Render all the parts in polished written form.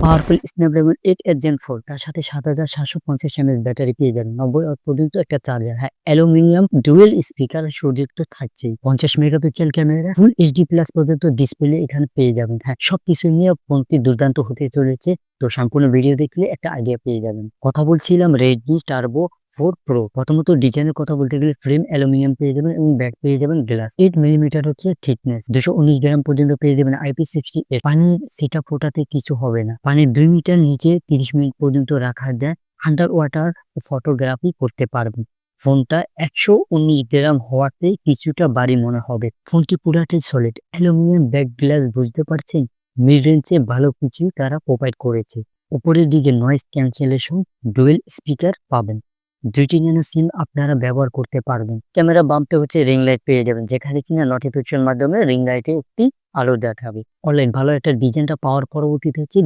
Powerful Snapdragon 8 Gen 4 তার সাথে 7750 mAh battery পেয়ে যাবেন, 90 ওয়াট পর্যন্ত একটা চার্জার। হ্যাঁ, অ্যালুমিনিয়াম ডুয়েল স্পিকার সুযুক্ত থাকছেই, 50 megapixel camera, full HD plus পর্যন্ত ডিসপ্লে এখানে পেয়ে যাবেন। হ্যাঁ, সবকিছু নিয়ে ফোনটি দুর্দান্ত হতে চলেছে। তো সম্পূর্ণ ভিডিও দেখলে একটা আইডিয়া পেয়ে যাবেন। কথা বলছিলাম রেডমি টার্বো 4 প্রো। প্রথমত ডিজাইনের কথা বলতে গেলে ফ্রেম অ্যালুমিনিয়াম পেয়ে যাবেন এবং ব্যাক পেয়ে যাবেন গ্লাস। 8 মিলিমিটার হচ্ছে থিকনেস, 219 গ্রাম পর্যন্ত পেয়ে যাবেন IP68। পানির সিটা ফোটাতে কিছু হবে না। পানির 2 মিটার নিচে 30 মিনিট পর্যন্ত রাখা যায়। আন্ডার ওয়াটার ফটোগ্রাফি করতে পারবেন। ফোনটা 119 গ্রাম হওয়াতে কিছুটা ভারী মনে হবে। ফোনটি পুরাটাই সলিড অ্যালুমিনিয়াম ব্যাক গ্লাস, বুঝতে পারছেন? মিড রেঞ্জে ভালো কিছু তারা প্রোভাইড করেছে। উপরের দিকে নয়েজ ক্যান্সেলেশন, ডুয়েল স্পিকার পাবেন। 2টি ন্যানো সিম আপনারা ব্যবহার করতে পারবেন। ক্যামেরা বাম্পে হচ্ছে রিং লাইট পেয়ে যাবেন, যেখানে কিনা নোটিফিকেশন মাধ্যমে রিং লাইটে একটি আলো দেখাবে। অনলাইন ভালো একটা ডিজাইনটা পাওয়ার পরবর্তীতে হচ্ছে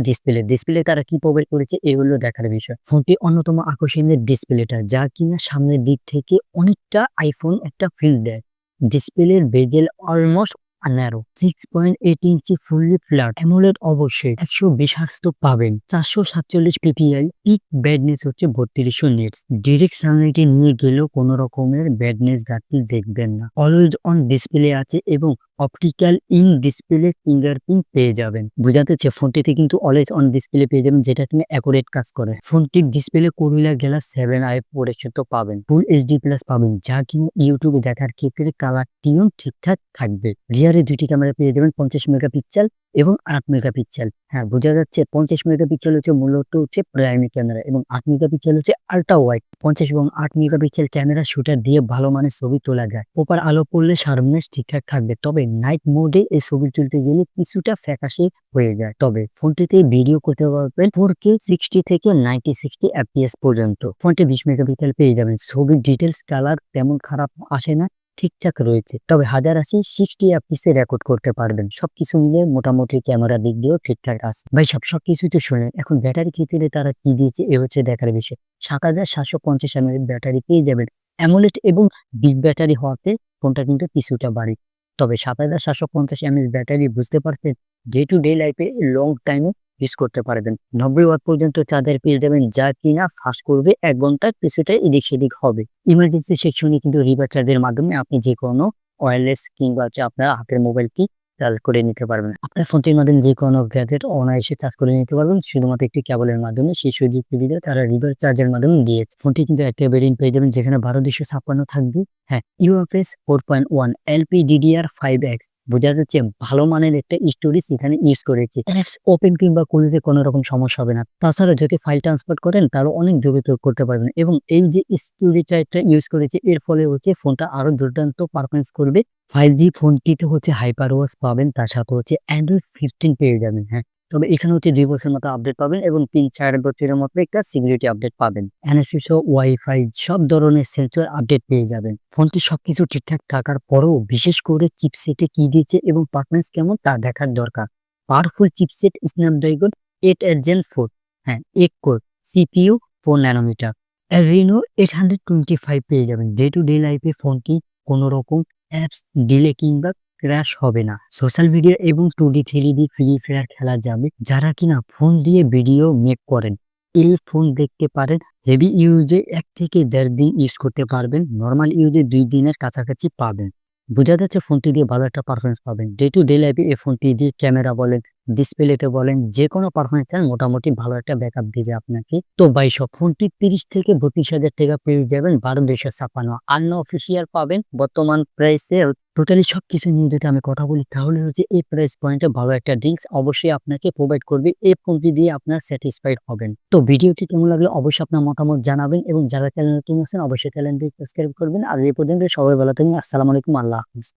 ডিসপ্লে তারা কি প্রোভাইড করেছে এগুলো দেখার বিষয়। ফোনটি অন্যতম আকর্ষণীয় ডিসপ্লেটা, যা কিনা সামনের দিক থেকে অনেকটা আইফোন একটা ফিল দেয়। ডিসপ্লের বেজেল অলমোস্ট ন্যারো, 6.8 ইঞ্চি ফুললি ফ্ল্যাট অ্যামোলেড, অবশ্যই 120 হার্টজ তো পাবেন। 447 পিপিআই, পিক ব্রাইটনেস হচ্ছে 3200 নিটস। ডিরেক্ট সানলাইটে নিয়ে গেলেও কোনো রকমের ব্রাইটনেস ঘাটতি দেখবেন না। অলওয়েজ অন ডিসপ্লে আছে এবং অপটিক্যাল ইন ডিসপ্লে ফিঙ্গারপ্রিন্ট পেয়ে যাবেন। বোঝাতে হচ্ছে ফোনটিতে কিন্তু অলওয়েজ অন ডিসপ্লে পেয়ে যাবেন, যেটা কিনা অ্যাকুরেট কাজ করে। ফোনটির ডিসপ্লে কোরিলা গ্লাস 7i পরিচিত পাবেন। ফুল এইচডি প্লাস পাবেন, যা কিনা ইউটিউবে দেখার ক্ষেত্রে কালারটিও ঠিকঠাক থাকবে। রিয়ারে 2টি ক্যামেরা পেয়ে যাবেন, 50 মেগাপিক্সেল এবং 8 মেগাপিক্সেল। হ্যাঁ, বোঝা যাচ্ছে 50 মেগাপিক্সেল হচ্ছে মূলত হচ্ছে প্রাইমারি ক্যামেরা এবং 8 মেগাপিক্সেল হচ্ছে আল্ট্রা ওয়াইড। 50 এবং 8 মেগাপিক্সেল ক্যামেরা শুটার দিয়ে ভালো মানের ছবি তোলা যায়। প্রপার আলো পড়লে শার্পনেস ঠিকঠাক থাকবে, তবে নাইট মোডে এই ছবি তুলতে গেলে কিছুটা ফ্যাকাশে হয়ে যায়। তবে ফোনটিতে ভিডিও করতে পারবেন 4K 60 থেকে 90-60 FPS পর্যন্ত। ফোনটি 20 মেগাপিক্সেল পেয়ে যাবেন। ছবির ডিটেলস কালার তেমন খারাপ আসে না, ঠিকঠাক রয়েছে। তবে 1080 60 FPS রেকর্ড করতে পারবেন। সবকিছু মিলে মোটামুটি ক্যামেরা দিক দিয়েও ঠিকঠাক আছে। ভাই সবকিছুই তো শুনেন, এখন ব্যাটারি ক্ষেত্রে তারা কি দিয়েছে এ হচ্ছে দেখার বিষয়। 7750 mAh ব্যাটারি পেয়ে যাবেন। অ্যামোলেড এবং বিগ ব্যাটারি হওয়াতে ফোনটা কিন্তু কিছুটা বাড়ি। তবে 7750 mAh ব্যাটারি, বুঝতে পারছেন, ডে টু ডে লাইফে লং টাইমে ইউজ করতে পারবেন। 90 ওয়াট পর্যন্ত চার্জার পেয়ে যাবেন, যা কিনা ফাস্ট করবে 1 ঘন্টার কিছুটা এদিক সেদিক হবে। ইমার্জেন্সি সেকশনে কিন্তু রিভার চার্জের মাধ্যমে আপনি যে কোনো ওয়্যারলেস কিংবা হচ্ছে আপনার হাতের মোবাইলটি চার্জ করে নিতে পারবেন। আপনার ফোনটির মাধ্যমে যে কোনো গ্যাজেট অনায়াসে চার্জ করে নিতে পারবেন, শুধুমাত্র একটি কেবলের মাধ্যমে। সেই সুযোগ সুবিধা তারা রিভার চার্জের মাধ্যমে দিয়েছে। ফোনটি কিন্তু একটা ভেরিয়েন্ট পেয়ে যাবেন, যেখানে 12256 থাকবে। হ্যাঁ, UFS 4.1 LPDDR5X, বোঝা যাচ্ছে ভালো মানের একটা স্টোরেজ এখানে ইউজ করেছে। অ্যাপস ওপেন কিংবা খুলতে কোনো রকম সমস্যা হবে না। তাছাড়া যদি ফাইল ট্রান্সফার করেন তারও অনেক দ্রুত করতে পারবেন। এবং এই যে স্টোরেজটা ইউজ করেছে, এর ফলে হচ্ছে ফোনটা আরো দুর্দান্ত পারফরমেন্স করবে। 5G ফোনটিতে হচ্ছে হাইপার ওয়াচ পাবেন, তার সাথে হচ্ছে Android 15 পেয়ে যাবেন। হ্যাঁ, তবে এখানে হচ্ছে 2 বছরের মতো আপডেট পাবেন এবং 3-4 বছরের মতো একটা সিকিউরিটি আপডেট পাবেন। NFC সহ ওয়াইফাই সব ধরনের সেন্সর আপডেট পেয়ে যাবেন। ফোনটি সবকিছু ঠিকঠাক থাকার পরেও বিশেষ করে চিপসেটে কি দিয়েছে এবং পারফরমেন্স কেমন তা দেখার দরকার। পাওয়ারফুল চিপসেট স্ন্যাপড্রাগন 8 Gen 4, হ্যাঁ 8 কোর, CPU 4 ন্যানোমিটার, Adreno 825 পেয়ে যাবেন। ডে টু ডে লাইফে ফোনটি কোনো রকম অ্যাপস ডিলে কিংবা ক্র্যাশ হবে না। সোশ্যাল মিডিয়া এবং 2D 3D ফ্রি ফায়ার খেলা যাবে। যারা কিনা ফোন দিয়ে ভিডিও মেক করেন, এই ফোন দেখতে পারেন। হেভি ইউজে 1 থেকে 1.5 দিন ইউজ করতে পারবেন, নর্মাল ইউজে 2 দিনের কাছাকাছি পাবেন। বোঝা যাচ্ছে ফোনটি দিয়ে ভালো একটা পারফরমেন্স পাবেন। ডে টু ডে লাইফে এই ফোনটি দিয়ে ক্যামেরা বলেন, ডিসপ্লেতে বলেন, যে কোনো পারফরমেন্স মোটামুটি ভালো একটা ব্যাকআপ দিবে আপনাকে। তো ভাই সব ফোনটি 30 থেকে 32,000 টাকা পেয়ে যাবেন, 12,256। আনঅফিসিয়াল পাবেন বর্তমান প্রাইসে। টোটালি সবকিছু নিয়ে যদি আমি কথা বলি, তাহলে হচ্ছে এই প্রাইস পয়েন্টে ভালো একটা ড্রিঙ্কস অবশ্যই আপনাকে প্রোভাইড করবে। এই ফোনটি দিয়ে আপনার স্যাটিসফাইড হবেন। তো ভিডিওটি কেমন লাগলো অবশ্যই আপনার মতামত জানাবেন এবং যারা চ্যানেল নতুন আছেন অবশ্যই চ্যানেলটি সাবস্ক্রাইব করবেন। আর এই পর্যন্ত সবাই ভালো থাকবেন। আসসালামু আলাইকুম, আল্লাহ হাফেজ।